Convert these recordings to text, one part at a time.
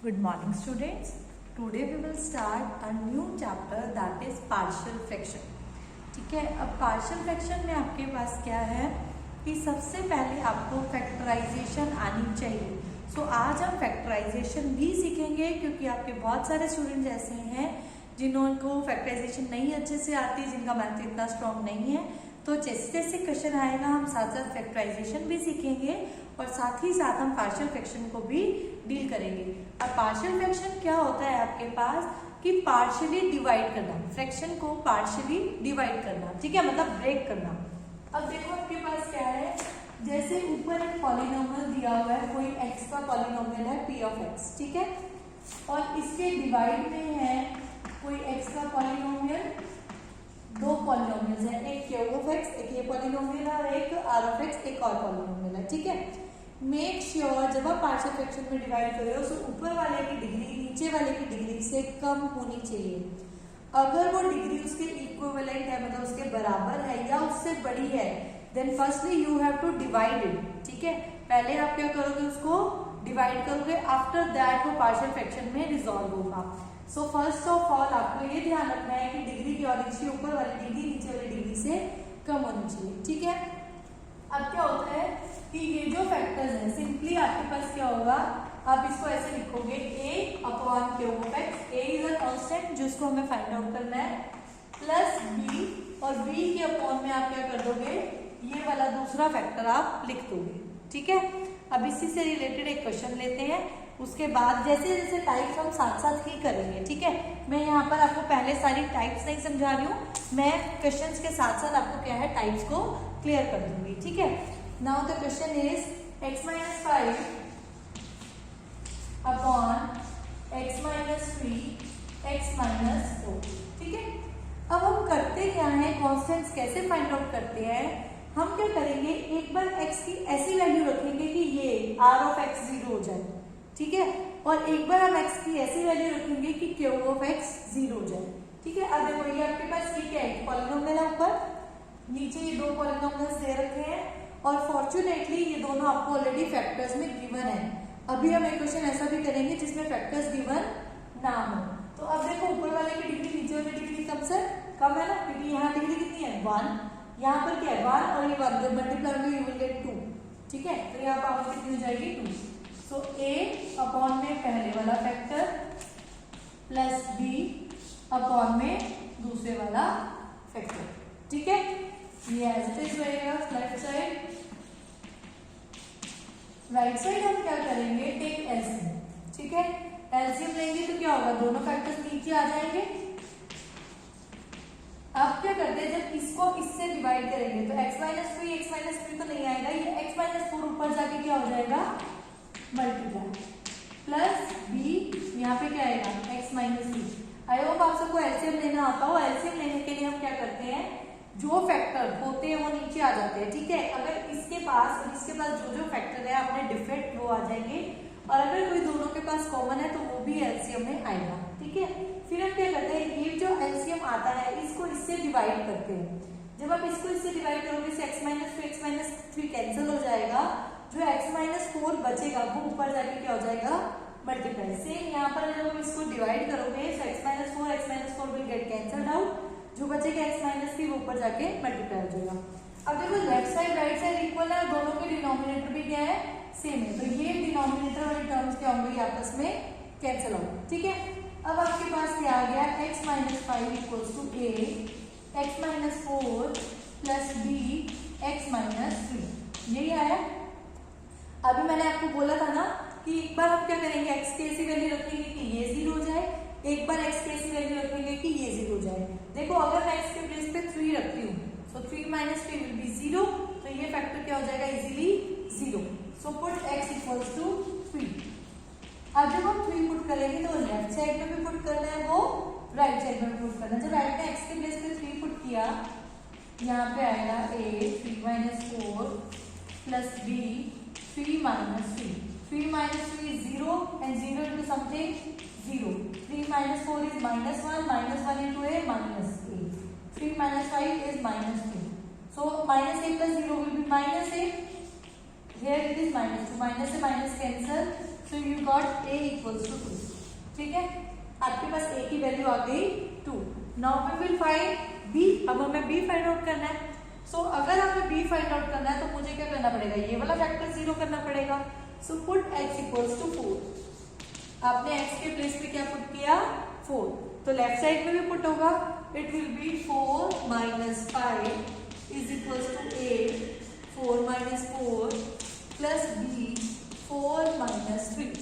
Good morning students. Today we will start a new chapter that is partial fraction. ठीक है, अब partial fraction में आपके पास क्या है कि सबसे पहले आपको फैक्टराइजेशन आनी चाहिए. सो आज हम फैक्टराइजेशन भी सीखेंगे क्योंकि आपके बहुत सारे स्टूडेंट्स ऐसे हैं जिनको फैक्टराइजेशन नहीं अच्छे से आती, जिनका मैथ इतना स्ट्रॉन्ग नहीं है. तो जैसे जैसे क्वेश्चन आएगा हम साथ साथ फैक्टराइजेशन भी सीखेंगे और साथ ही साथ हम पार्शियल फ्रैक्शन को भी डील करेंगे. अब पार्शियल फ्रैक्शन क्या होता है आपके पास कि पार्शियली डिवाइड करना, फ्रैक्शन को पार्शियली डिवाइड करना. ठीक है, मतलब ब्रेक करना. अब देखो आपके पास क्या है, जैसे ऊपर एक पॉलिनोमियल दिया हुआ है, कोई एक्स का पॉलिनोमियल है पी ऑफ एक्स. ठीक है, और इसके डिवाइड में है कोई एक्स का पॉलिनोमियल, दो पॉलिनोमियल्स हैं, एक क्यू ऑफ एक्स, एक ये पॉलिनोमियल है, और एक आर ऑफ एक्स, एक और पॉलिनोमियल है. ठीक है, मेक श्योर जब आप पार्शियल फ्रैक्शन में डिवाइड कर रहे हो तो ऊपर वाले की डिग्री नीचे वाले की डिग्री से कम होनी चाहिए. अगर वो डिग्री उसके इक्विवेलेंट है, मतलब उसके बराबर है या उससे बड़ी है, then firstly you have to divide it. ठीक है, पहले आप क्या करोगे, उसको डिवाइड करोगे. आफ्टर दैट वो पार्शियल फ्रैक्शन में रिजॉल्व होगा. सो फर्स्ट ऑफ ऑल आपको ये ध्यान रखना है कि डिग्री क्या होनी चाहिए, ऊपर वाली डिग्री नीचे वाली डिग्री से कम होनी चाहिए. ठीक है, अब क्या होता है कि ये जो फैक्टर्स हैं, सिंपली आपके पास क्या होगा, आप इसको ऐसे लिखोगे a upon Q of x. a is a constant जिसको हमें फाइंड आउट करना है, प्लस b, और b के अपॉन में आप क्या कर दोगे, ये वाला दूसरा फैक्टर आप लिख दोगे. ठीक है, अब इसी से रिलेटेड एक क्वेश्चन लेते हैं, उसके बाद जैसे जैसे टाइप्स हम साथ साथ ही करेंगे. ठीक है, मैं यहाँ पर आपको पहले सारी टाइप्स नहीं समझा रही हूँ, मैं क्वेश्चंस के साथ साथ आपको क्या है टाइप्स को क्लियर कर दूंगी. ठीक है, now the question is x minus 5 upon x minus 3 x minus 4. ठीक है, अब हम करते क्या है, कॉन्स्टेंट्स कैसे फाइंड आउट करते हैं. हम क्या करेंगे, एक बार x की ऐसी वैल्यू रखेंगे कि ये r ऑफ x 0 हो जाए. ठीक है, और एक बार हम x की ऐसी वैल्यू रखेंगे कि q ऑफ x 0 हो जाए. ठीक है, अब देखो ये आपके पास ये क्या है, पॉलिनोमियल है, ऊपर नीचे ये दो पॉलिनोमियल्स दे रखे हैं, और फॉर्चुनेटली ये दोनों आपको ऑलरेडी फैक्टर्स में गिवन है. अभी हम एक क्वेश्चन ऐसा भी करेंगे जिसमें फैक्टर्स गिवन ना हो. तो अब देखो ऊपर वाले की डिग्री नीचे वाली डिग्री कम से कम है ना, क्योंकि यहाँ डिग्री कितनी है 1, यहाँ पर क्या है 1, और ये 1 जब मल्टीप्लाई होंगे यू विल गेट 2. ठीक है, तो यहाँ पावर कितनी हो जाएगी 2. सो a अपॉन में पहले वाला फैक्टर प्लस b अपॉन में दूसरे वाला फैक्टर. ठीक है, ये एज इट इज रहेगा. लेफ्ट साइड, राइट साइड हम क्या करेंगे, टेक एलसीएम. ठीक है, एलसीएम लेंगे तो क्या होगा, दोनों फैक्टर्स नीचे आ जाएंगे. अब क्या करते हैं, जब इसको इससे डिवाइड करेंगे तो x माइनस 3 तो नहीं आएगा, ये x माइनस 4 ऊपर जाके क्या हो जाएगा, मल्टीप्लाई, प्लस b, यहाँ पे क्या आएगा x माइनस 3. आई होप आप सबको एलसीएम लेना आता हो. एलसीएम लेने के लिए हम क्या करते हैं, जो फैक्टर होते हैं वो नीचे आ जाते हैं. ठीक है, अगर इसके पास और इसके पास जो जो फैक्टर है अपने डिफरेंट वो आ जाएंगे, और अगर कोई दोनों के पास कॉमन है तो वो भी एलसीएम में आएगा. ठीक है, फिर हम क्या करते हैं, ये जो एलसीएम आता है इसको इससे डिवाइड करते हैं. जब आप इसको इससे डिवाइड करोगे तो x माइनस 3 कैंसिल हो जाएगा, जो x माइनस 4 बचेगा वो ऊपर जाके क्या हो जाएगा, मल्टीप्लाई. सेम यहाँ पर जब हम इसको डिवाइड करोगे तो x minus 4 will get cancelled out, जो बचेगा x माइनस 3 ऊपर जाके मल्टीप्लाई हो जाएगा. अब देखो left side right side equal है, दोनों के डिनोमिनेटर भी क्या है, सेम है, तो ये डिनोमिनेटर वाले टर्म्स क्या होंगे, आपस में कैंसिल होंगे. ठीक है, अब आपके पास क्या आ गया, x minus 5 equals to a, x minus 4 plus b x minus 3. यही आया. अभी मैंने आपको बोला था ना कि एक बार हम क्या करेंगे, x की ऐसी वैल्यू रखेंगे कि ये 0 हो जाए, एक बार x की ऐसी वैल्यू रखेंगे कि ये 0 हो जाए. देखो अगर मैं x के प्लेस पे 3 रखती हूँ, सो 3 माइनस 3 विल बी 0, तो ये फैक्टर क्या हो जाएगा, easily 0. So put x equals to 3. अब जब हम 3 पुट करेंगे तो लेफ्ट साइड में भी पुट करना है, वो राइट साइड में भी पुट करना है. जब राइट में x के प्लेस पे 3 पुट किया, यहाँ पे आएगा a 3 minus 4 plus b 3 minus 3. 3 minus 3 is 0 and 0 into something 0. 3 minus 4 is minus 1 into a minus a. 3 minus 5 is minus 2. So minus a plus 0 will be minus a. here it is -2, minus से minus cancel, so you got a equals to 2. ठीक है, आपके पास a की value आ गई 2. Now we will find b. अब हमें b find out करना है. So अगर हमें b फाइंड आउट करना है तो मुझे क्या करना पड़ेगा, ये वाला फैक्टर 0 करना पड़ेगा. So put x equals to 4. आपने x के प्लेस पे क्या पुट किया, 4. तो लेफ्ट साइड में भी पुट होगा. It will B 4 minus 5 is equals to a. 4 minus 4 plus b 4 minus 3.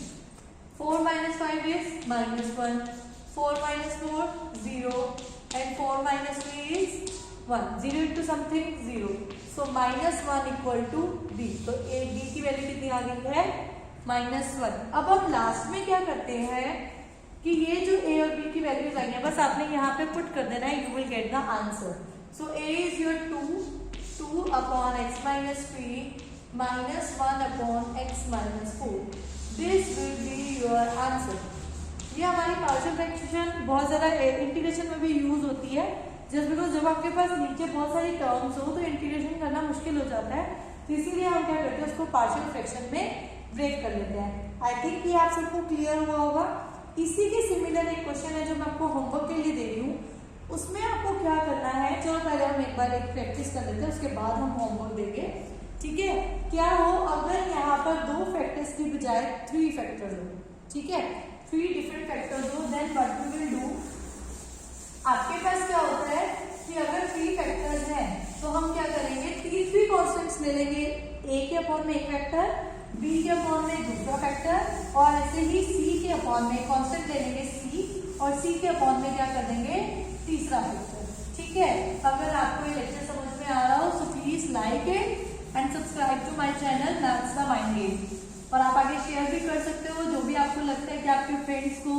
4 minus 5 is -1. 4 minus 4 0 and 4 minus 3 is 1. 0 into something 0. So -1 equal to b. तो a b की value कितनी आ गई है, -1. अब हम लास्ट में क्या करते हैं कि ये जो a और b की वैल्यूज आई है बस आपने यहाँ पे पुट कर देना है. You will get the answer. So a is your 2 upon x minus 3 minus 1 upon x minus 4. This will be your answer. ये हमारी पार्शियल फ्रैक्शन बहुत ज़्यादा इंटीग्रेशन में भी यूज होती है. जस्ट बिकॉज जब आपके पास नीचे बहुत सारी टर्म्स हो तो इंटीग्रेशन करना मुश्किल हो जाता है. तो इसीलिए हम क्या करते हैं, उसको पार्शियल फ्रैक्शन में ब्रेक कर लेते हैं. आई थिंक ये आप सबको क्लियर हुआ होगा. इसी के सिमिलर एक क्वेश्चन है जो मैं आपको होमवर्क के लिए दे रही हूँ. उसमें आपको क्या करना है, चलो पहले हम एक बार एक प्रैक्टिस कर लेते हैं, उसके बाद हम होमवर्क देंगे. ठीक है, क्या हो अगर यहाँ पर 2 फैक्टर्स की बजाय 3 फैक्टर्स हो. ठीक है, 3 डिफरेंट फैक्टर्स हो. Then what we will do, आपके पास क्या होता है कि अगर 3 फैक्टर्स हैं तो हम क्या करेंगे, 3 कॉन्स्टेंट्स ले लेंगे. a के अपॉन में एक फैक्टर, b के अपॉन में दूसरा फैक्टर, और ऐसे ही c के अपॉन में कांस्टेंट ले लेंगे c, और c के अपॉन में क्या कर देंगे, तीसरा फैक्टर. ठीक है, अगर आपको ये लेक्चर समझ में आ रहा हो तो please like it and subscribe to my channel maths the mind game. और आप आगे शेयर भी कर सकते हो जो भी आपको लगता है कि आपके फ्रेंड्स को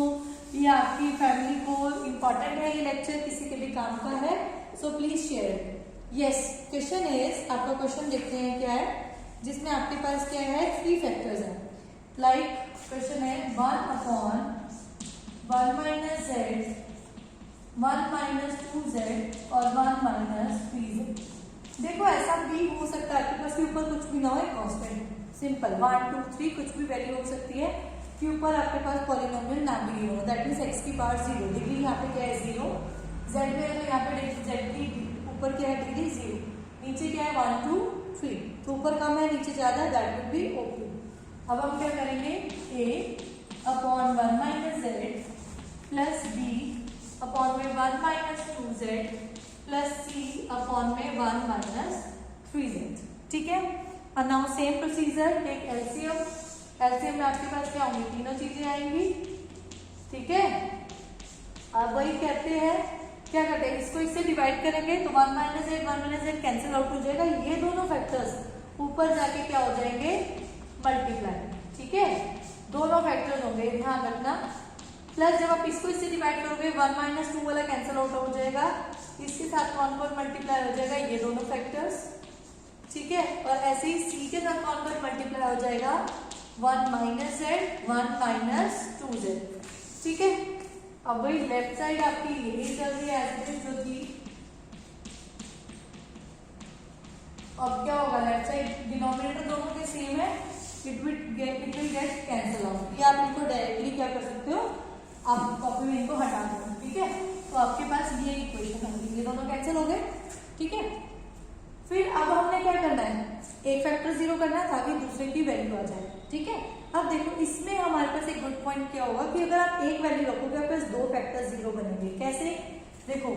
या आपकी फैमिली को इम्पोर्टेंट है ये लेक्चर, किसी के भी काम का है. So please share it. Yes, question is, आपका क्वेश्चन देखते हैं क्या है, जिसमें आपके पास क्या है, 3 फैक्टर्स हैं. लाइक क्वेश्चन है 1 upon 1 minus z, 1 minus 2z और 1 minus 3z. देखो ऐसा भी हो सकता है आपके पास के ऊपर कुछ भी ना हो, कांस्टेंट सिंपल 1 2 3 कुछ भी वैल्यू हो सकती है कि ऊपर आपके पास पॉलिनोमियल ना भी हो. दैट मीन्स x की पावर 0, डिग्री यहाँ पे क्या है 0, z में है तो यहाँ पे z की ऊपर क्या है डिग्री 0, नीचे क्या है 1 2 3, तो ऊपर कम है नीचे ज्यादा, दैट विल बी ओके. अब हम क्या करेंगे, a upon 1 minus z plus b upon में 1 minus 2z plus c upon में 1 माइनस 3z. ठीक है, और now same procedure, take LCM. LCM में आपके पास क्या होंगी, तीनों चीजें आएंगी. ठीक है, अब वही कहते हैं, क्या करते हैं, इसको इससे डिवाइड करेंगे तो 1 माइनस z कैंसिल आउट हो जाएगा. ये दोनों फैक्टर्स ऊपर जाके क्या हो जाएंगे, मल्टीप्लाई. ठीक है, दोनों फैक्टर्स होंगे, ध्यान रखना. प्लस जब आप इसको इससे डिवाइड करोगे 1 माइनस 2 वाला कैंसिल आउट हो जाएगा, इसके साथ 1 पर मल्टीप्लाई हो जाएगा ये दोनों फैक्टर्स. ठीक है, और ऐसे ही c के साथ 1 पर मल्टीप्लाई हो जाएगा 1 माइनस z 1 माइनस 2z. ठीक है, अब वही लेफ्ट साइड आपकी यही चल रही है एज जो थी. अब क्या होगा, लेफ्ट साइड डिनोमिनेटर दोनों के सेम है, it will get cancel out. या आप इनको डायरेक्टली क्या कर सकते हो, आप कॉपी में इनको हटा दो. ठीक है, तो आपके पास ये इक्वेशन आ गई, ये दोनों कैंसिल हो गए. ठीक है, फिर अब हमने क्या करना है, एक फैक्टर 0 करना है ताकि दूसरे की वैल्यू आ जाए. ठीक है, अब देखो इसमें हमारे पास एक गुड पॉइंट क्या होगा कि अगर आप एक वैल्यू रखोगे आपके पास 2 फैक्टर 0 बनेंगे. कैसे, देखो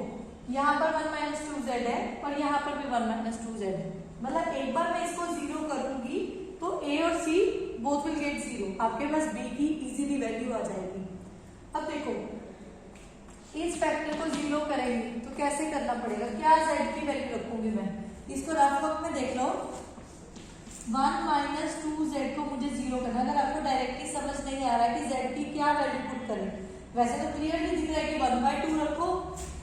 यहाँ पर 1 माइनस 2z है और यहाँ पर भी 1 माइनस 2z है. मतलब एक बार मैं इसको 0 करूंगी तो a और c बोथ विल गेट 0, आपके पास b की इजीली वैल्यू आ जाएगी. अब देखो इस फैक्टर को 0 करेंगे तो कैसे करना पड़ेगा, क्या z की वैल्यू रखूंगी मैं, इसको रफ वर्क में देख लो. 1 माइनस 2z को मुझे 0 करना. अगर आपको डायरेक्टली समझ नहीं आ रहा है कि z की क्या वैल्यू पुट करें, वैसे तो क्लियरली दिख रहा है कि 1/2 रखो.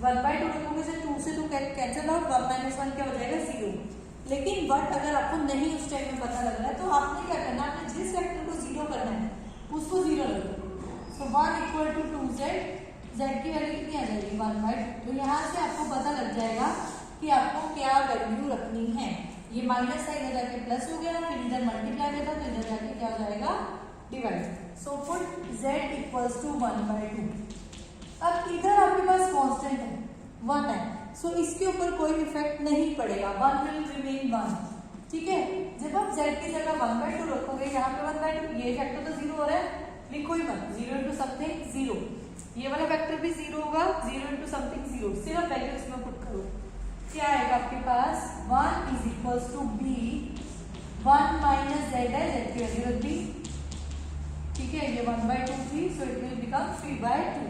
1/2 रखोगे से 2 से 2 कैंसिल आउट, 1 माइनस 1 क्या हो जाएगा 0. लेकिन बट अगर आपको नहीं उस टाइम में पता लग रहा है तो आपने क्या करना, आपने जिस फैक्टर को 0 करना है उसको 0 रख दो. सो 1 इक्वल टू 2z, z की वैल्यू कितनी आ जाएगी 1/2. तो यहाँ से आपको पता लग जाएगा कि आपको क्या वैल्यू रखनी है. ये माइनस था, इधर जाके प्लस हो गया, फिर इधर मल्टीप्लाई में था तो इधर जाके क्या हो जाएगा, divide. So put z equals to 1/2। अब इधर आपके पास कांस्टेंट है 1 है, सो इसके ऊपर कोई इफेक्ट नहीं पड़ेगा, 1 विल रिमेन 1, ठीक है। जब आप z की जगह 1/2 रखोगे, यहाँ पे 1/2, ये फैक्टर तो 0 हो रहा है, लिखो ही मत, 0 इंटू समथिंग 0, ये वाला फैक्टर भी 0 होगा, 0 इंटू समथिंग 0, सिर्फ वैल्यू इसमें पुट करो, क्या आएगा आपके पास, 1 is equals to b, 1 minus z है, z की वैल्यू रख दी, ठीक है, ये 1/2 थी, so it will become 3/2।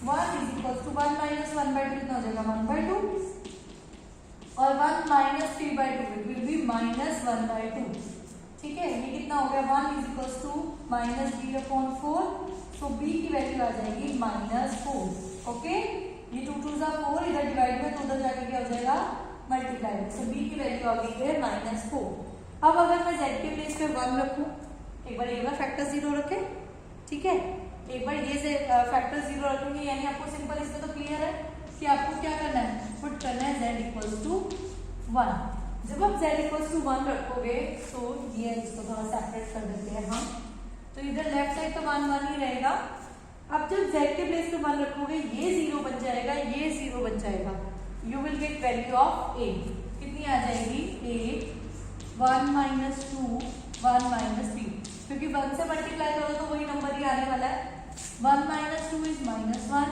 1 is equals to 1 minus 1/2 कितना हो जाएगा, 1/2, और 1 minus 3/2 it will be minus 1/2, ठीक है। ये कितना हो गया, 1 is equals to minus b/4, so b की वैल्यू आ जाएगी -4, ओके। ये 2 2 4, इधर डिवाइड में तो उधर जाके क्या हो जाएगा, मल्टीप्लाई, तो b की वैल्यू आ गई है -4। अब अगर मैं z के प्लेस पे 1 रखूं, एक बार ये वाला फैक्टर 0 रखे, ठीक है, एक बार ये फैक्टर 0 रखेंगे, यानी आपको सिंपल इसमें तो क्लियर है कि आपको क्या करना है, पुट करना है z इक्वल्स टू 1। जब आप z इक्वल्स टू 1 रखोगे तो ये इसको थोड़ा सेपरेट कर देते हैं हम, तो इधर लेफ्ट साइड तो 1 1 ही रहेगा। अब जब z के प्लेस पे 1 रखोगे, ये 0 बन जाएगा, ये 0 बन जाएगा, you will get value of a, कितनी आ जाएगी, a 1 माइनस 2 1 माइनस 3, क्योंकि 1 से मल्टीप्लाई करो तो वही नंबर ही आने वाला है, 1 minus 2 is -1,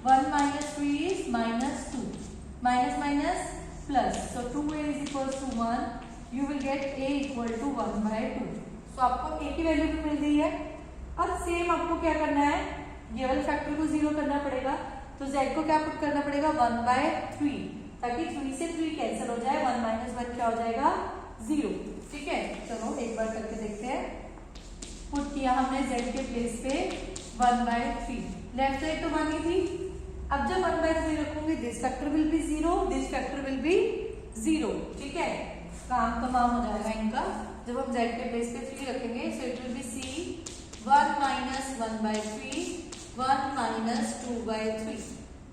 1 minus 3 is -2, minus minus plus, so 2a is equals to 1, you will get a equal to 1/2। so आपको a की वैल्यू भी मिल गई है। अब सेम आपको क्या करना है, ये वाले फैक्टर को 0 करना पड़ेगा, तो z को क्या पुट करना पड़ेगा, 1/3, ताकि 3 से 3 कैंसिल हो जाए, 1 माइनस 1 क्या हो जाएगा, 0, ठीक है। चलो एक बार करके देखते हैं, पुट किया हमने z के प्लेस पे 1/3, लेफ्ट साइड तो 1 ही थी, अब जब 1/3 रखूंगी, this factor will be 0, this factor will be 0, ठीक है, काम तमाम हो जाएगा इनका। जब हम z के प्लेस पे 3 रखेंगे, सो it will B c 1 minus 1/3, 1 minus 2/3,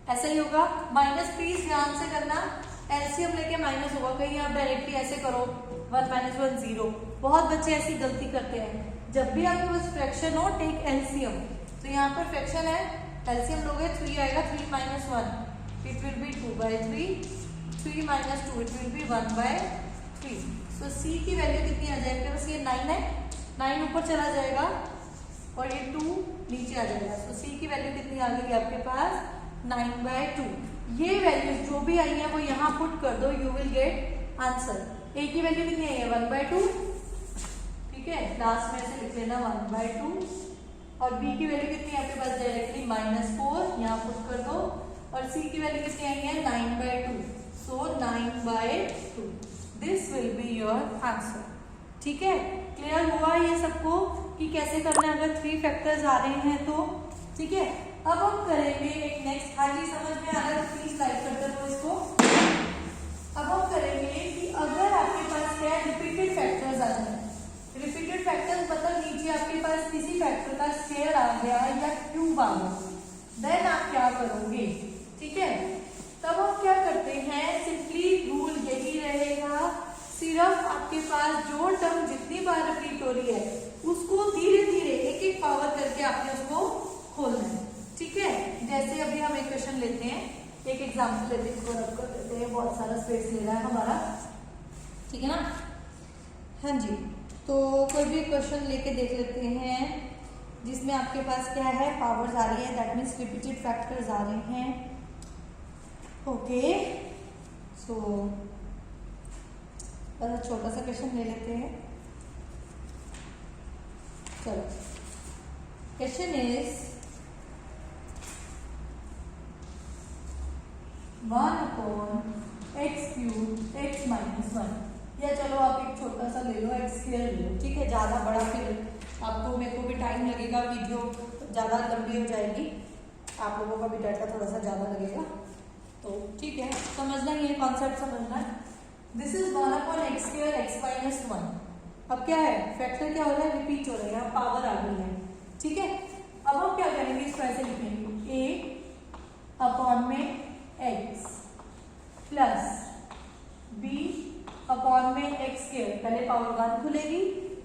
ऐसा ही होगा। माइनस प्लीज ध्यान से करना, एलसीएम लेके माइनस होगा, कहीं आप डायरेक्टली ऐसे करो 1 माइनस 1 0, बहुत बच्चे ऐसी गलती करते हैं। जब भी आपके पास फ्रैक्शन हो, टेक एलसीएम, तो यहाँ पर फ्रैक्शन है, एलसीएम लोगे 3 आएगा, 3 minus 1 it will B 2/3, 3 minus 2 it will B 1/3, so c की वैल्यू कितनी आ जाएगी, बस ये 9 है, 9 ऊपर चला जाएगा और ये 2 नीचे आ जाएगा, सो c की वैल्यू कितनी आ गई आपके पास, 9/2। ये वैल्यू जो भी आई है वो यहाँ पुट कर दो, you will get answer. a की वैल्यू कितनी आई है, 1/2, ठीक है, लास्ट में ऐसे लिख लेना 1/2, और b की वैल्यू कितनी है आपके पास, डायरेक्टली -4 यहाँ पुट कर दो, और c की वैल्यू कितनी आई है, 9/2, सो 9/2, this will be your answer, ठीक है। क्लियर हुआ ये सबको कि कैसे करना है अगर 3 फैक्टर्स आ रहे हैं तो, ठीक है। अब हम करेंगे एक नेक्स्ट, हाँ जी समझ में आ रहा है, प्लीज लाइक कर दो इसको। अब हम करेंगे कि अगर आपके पास क्या रिपीटेड फैक्टर्स आ जाए, रिपीटेड फैक्टर्स मतलब नीचे आपके पास किसी फैक्टर का स्क्वायर आ गया या क्यूब आ गया, देन आप क्या करोगे, ठीक है। तब हम क्या करते हैं, सिंपली रूल यही रहेगा, सिर्फ आपके पास जो टर्म जितनी बार रिपीट हो रही है उसको धीरे धीरे एक एक पावर करके आपने उसको खोलना है, ठीक है। जैसे अभी हम एक क्वेश्चन लेते हैं, एक एग्जाम्पल लेते हैं, इसको रब कर देते हैं, बहुत सारा स्पेस ले रहा है हमारा, ठीक है ना। हाँ जी, तो कोई भी क्वेश्चन लेके देख लेते हैं जिसमें आपके पास क्या है, पावर्स आ रही है, दैट मीन्स रिपीटेड फैक्टर्स आ रहे हैं, ओके। सो छोटा सा क्वेश्चन ले लेते हैं, चलो। क्वेश्चन इज 1/x³ x - 1, या चलो आप एक छोटा सा ले लो, x² ले लो, ठीक है। ज़्यादा बड़ा फिर आपको, मेरे को भी टाइम लगेगा, वीडियो ज़्यादा लंबी हो जाएगी, आप लोगों का भी डाटा थोड़ा सा ज़्यादा लगेगा, तो ठीक है, समझना ही है, कॉन्सेप्ट समझना है। This is 1/x² x - 1। अब क्या है, फैक्टर क्या हो रहा है, रिपीट हो रहा है, यहाँ पावर आ गई है, ठीक है। अब हम क्या करेंगे, इसको ऐसे लिखेंगे, a में x प्लस b अपॉन में पावर 1 खुलेगी,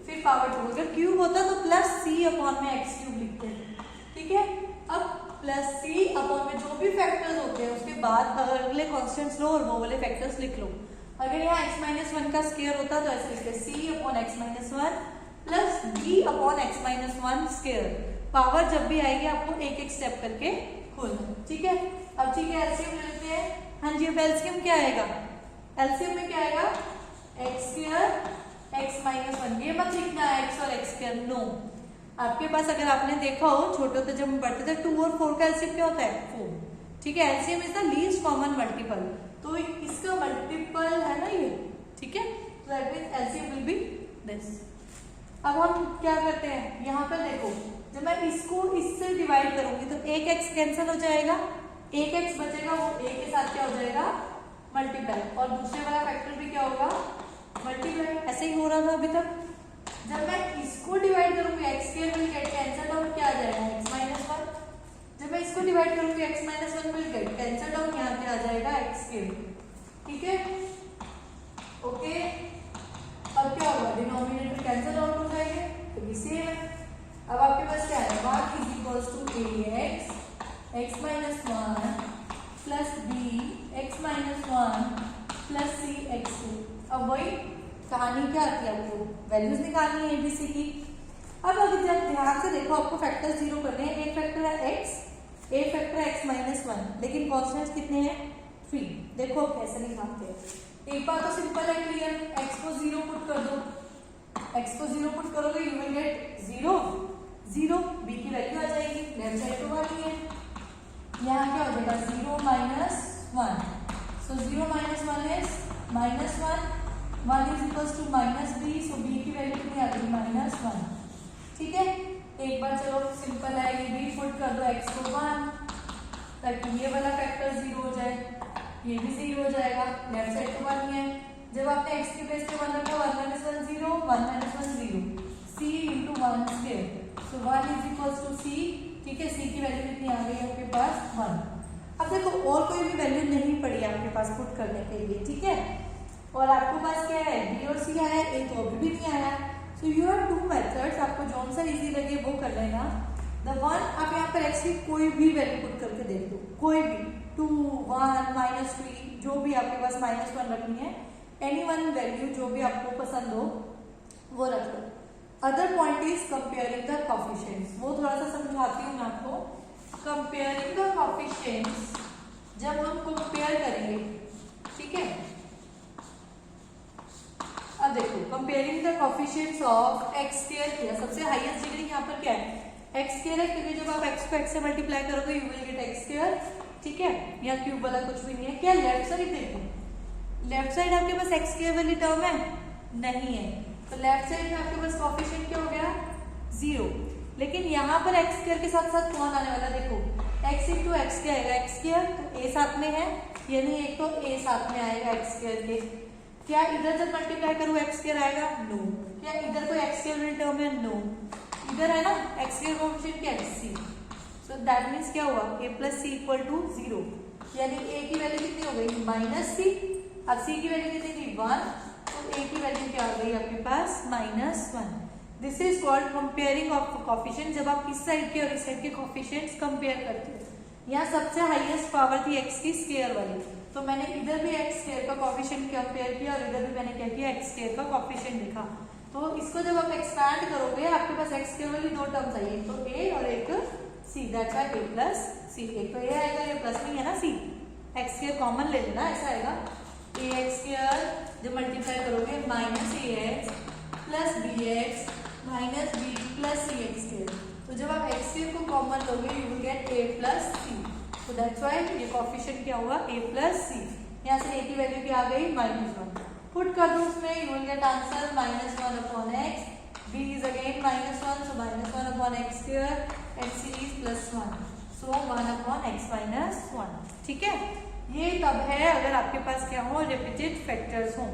फिर पावर 2। अगर क्यूब होता तो प्लस सी अपॉन में एक्स क्यूब लिखते हैं, ठीक है। अब प्लस सी अपॉन में जो भी फैक्टर्स होते हैं उसके बाद अगले कॉन्स्टेंट्स लो और वो वाले फैक्टर्स लिख लो। अगर यहाँ x माइनस 1 का स्क्वायर होता तो ऐसे लिखते c upon x minus 1 plus b upon x minus 1 square. Power जब भी आएगी आपको एक एक स्टेप करके खोलना, ठीक है। अब ठीक है, एलसीएम लेते हैं। हाँ जी, अब एलसीएम क्या आएगा, एलसीएम में क्या आएगा, एक्स स्क्वायर एक्स माइनस 1। ये मत लिखना एक्स और एक्स स्क्वायर, नो। आपके पास अगर आपने देखा हो छोटे होते जब हम पढ़ते थे 2 और 4 का एलसीएम क्या होता है, 4, ठीक है। LCM is the least common multiple, तो इसका मल्टीपल है ना ये, ठीक है। तो that means LCM will be this. अब हम क्या करते हैं, यहाँ पर देखो जब मैं इसको इससे डिवाइड करूंगी तो एक एक्स कैंसिल हो जाएगा, एक एक्स बचेगा, वो ए के साथ क्या हो जाएगा, मल्टीप्लाई, और दूसरे वाला फैक्टर भी क्या होगा, मल्टीप्लाई। ऐसे ही हो रहा था अभी तक। जब मैं इसको डिवाइड करूंगी x square will get cancel out, क्या आ जाएगा एक्स माइनस 1। जब मैं इसको डिवाइड करूंगी x minus 1 will get cancel out, यहाँ पे आ जाएगा एक्स स्क्वायर, ठीक है, ओके। अब क्या होगा, डिनोमिनेटर कैंसिल आउट हो जाएंगे, तो भी सेम है। अब आपके पास क्या है, y is equals to ax x minus 1 plus b x minus 1 plus c x 2। अब वही कहानी क्या आती है, आपको वैल्यूज निकालनी है एबीसी की। अब अगर जब ध्यान से देखो आपको फैक्टर जीरो करने हैं, एक फैक्टर है x, एक फैक्टर है x माइनस 1, लेकिन कॉन्स्टेंट्स कितने हैं, 3। देखो अब कैसे निकालते हैं। एक बात तो सिंपल है, क्लियर, x को 0 पुट कर दो, x को 0 पुट करोगे यू विल गेट 0 0, b की वैल्यू आ जाएगी, लेफ्ट साइड तो बाकी है। यहाँ क्या हो जाएगा 0 minus 1, so 0 minus 1 is minus 1, 1 is equals to minus b, so b की वैल्यू कितनी आ गई, माइनस 1, ठीक है। एक बार चलो सिंपल है, ये भी पुट कर दो x को 1, ताकि ये वाला फैक्टर 0 हो जाए, ये भी 0 हो जाएगा, लेफ्ट साइड तो 1 ही है। जब आपने x के बेस पे 1 रखा, 1 minus 1 0, 1 minus 1 0, c into 1 square, so 1 is equals to c, ठीक है। c की वैल्यू कितनी आ गई आपके पास, 1। अब देखो और कोई भी वैल्यू नहीं पड़ी आपके पास पुट करने के लिए, ठीक है। और आपके पास क्या है, b और c आया, a तो अभी भी नहीं आया। सो यू हैव 2 मेथड्स, आपको जौन सा इजी लगे वो कर लेना। द वन, आप यहाँ पर x की कोई भी वैल्यू पुट करके देख दो, कोई भी 2 1 माइनस 3, जो भी आपके पास माइनस 1 रखनी है, एनी वन वैल्यू जो भी आपको पसंद हो वो रख लो। Other point is comparing the coefficients, वो थोड़ा सा समझाती हूँ मैं आपको। कंपेयरिंग द कोफिशिएंट्स, जब हम कंपेयर करेंगे, ठीक है। अब देखो comparing the coefficients of x square किया, सबसे हाईएस्ट डिग्री यहाँ पर क्या है, एक्स स्क्वायर है, क्योंकि जब आप एक्स को एक्स से मल्टीप्लाई करोगे you will get x square, ठीक है। यहाँ क्यूब वाला कुछ भी नहीं है। क्या लेफ्ट साइड देखो, लेफ्ट साइड आपके पास एक्स स्क्वायर वाली टर्म है, नहीं है, तो लेफ्ट साइड में आपके पास कोफिशिएंट क्या हो गया, 0। लेकिन यहाँ पर एक्स स्क्वायर के साथ साथ कौन आने वाला, देखो x इंटू एक्स क्या आएगा, एक्स स्क्वायर, तो a साथ में है, यानी एक तो a साथ में आएगा एक्स स्क्वायर के। क्या इधर जब मल्टीप्लाई करूँ एक्स स्क्वायर आएगा, नो। क्या इधर कोई एक्स स्क्वायर वाली टर्म है, नो। इधर है ना एक्स स्क्वायर कोफिशिएंट क्या है, c, सो दैट मीन्स क्या हुआ, a plus c equal to 0, यानी a की वैल्यू कितनी हो गई, माइनस c। अब c की वैल्यू कितनी थी, 1, तो a की वैल्यू क्या आ गई आपके पास, minus 1। This is called comparing of coefficient, जब आप इस साइड के और इस साइड के कोफिशिएंट्स कंपेयर करते हो। यहाँ सबसे हाईएस्ट पावर थी x की स्क्वायर वाली, तो मैंने इधर भी x स्क्वायर का कोफिशिएंट कंपेयर किया और इधर भी मैंने क्या किया, x स्क्वायर का कोफिशिएंट लिखा। तो इसको जब आप एक्सपैंड करोगे आपके पास x स्क्वायर वाली 2 टर्म्स आई, एक तो a और एक c, that's why a plus c। एक तो a आएगा, ये प्लस नहीं है ना c, x स्क्वायर कॉमन ले लेना, ऐसा आएगा ax स्क्वायर, जब मल्टीप्लाई करोगे minus ax plus bx minus b plus c x square, तो जब आप एक्स स्क्वायर को कॉमन लोगे you will get a plus c, तो दैट्स व्हाई ये कोफिशिएंट क्या हुआ, a प्लस सी। यहाँ से a की वैल्यू क्या आ गई, -1, पुट कर दो उसमें, you will get answer -1 upon x, b is again -1, so -1 upon x square and c is +1, so 1 upon x minus 1, ठीक है। ये तब है अगर आपके पास क्या हो, रिपीटेड फैक्टर्स हो।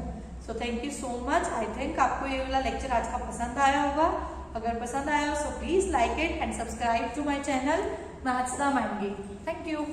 So thank you so much. I think आपको ये वाला लेक्चर आज का पसंद आया होगा। अगर पसंद आया हो so please like it and subscribe to my channel maths the mind game. Thank you.